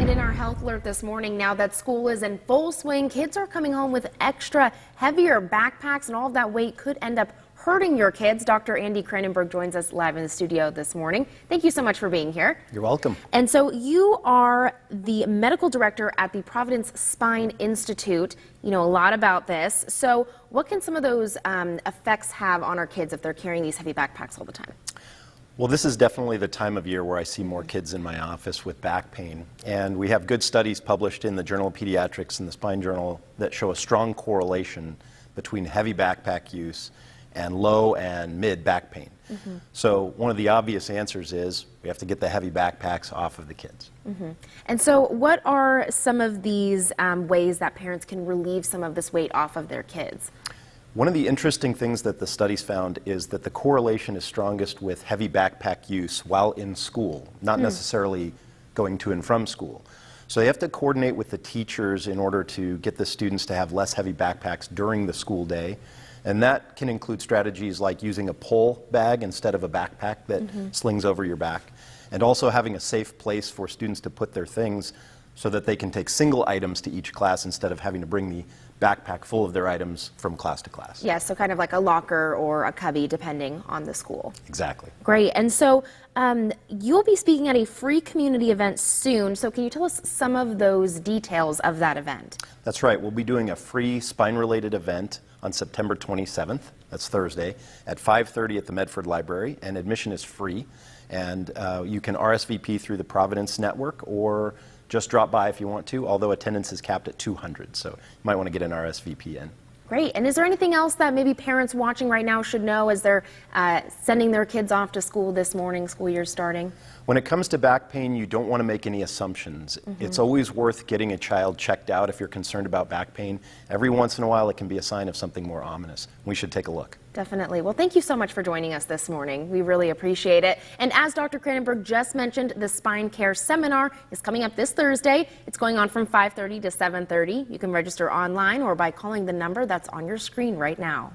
mentioned in our health alert this morning, now that school is in full swing, kids are coming home with extra heavier backpacks, and all of that weight could end up hurting your kids. Dr. Andy Kranenburg joins us live in the studio this morning. Thank you so much for being here. You're welcome. And so you are the medical director at the Providence Spine Institute. You know a lot about this. So what can some of those effects have on our kids if they're carrying these heavy backpacks all the time? Well, this is definitely the time of year where I see more kids in my office with back pain. And we have good studies published in the Journal of Pediatrics and the Spine Journal that show a strong correlation between heavy backpack use and low and mid back pain. So one of the obvious answers is we have to get the heavy backpacks off of the kids. And so what are some of these ways that parents can relieve some of this weight off of their kids? One of the interesting things that the studies found is that the correlation is strongest with heavy backpack use while in school, not necessarily going to and from school. So they have to coordinate with the teachers in order to get the students to have less heavy backpacks during the school day. And that can include strategies like using a pull bag instead of a backpack that slings over your back, and also having a safe place for students to put their things so that they can take single items to each class instead of having to bring the backpack full of their items from class to class. Yes, so kind of like a locker or a cubby depending on the school. Exactly. Great. And so you'll be speaking at a free community event soon. So can you tell us some of those details of that event? That's right. We'll be doing a free spine-related event on September 27th. That's Thursday at 5:30 at the Medford Library, and admission is free. And you can RSVP through the Providence Network or just drop by if you want to, although attendance is capped at 200, so you might want to get an RSVP in. Great. And is there anything else that maybe parents watching right now should know as they're sending their kids off to school this morning, school year starting? When it comes to back pain, you don't want to make any assumptions. It's always worth getting a child checked out if you're concerned about back pain. Every once in a while, it can be a sign of something more ominous. We should take a look. Definitely. Well, thank you so much for joining us this morning. We really appreciate it. And as Dr. Kranenburg just mentioned, the Spine Care Seminar is coming up this Thursday. It's going on from 5:30 to 7:30. You can register online or by calling the number that's on your screen right now.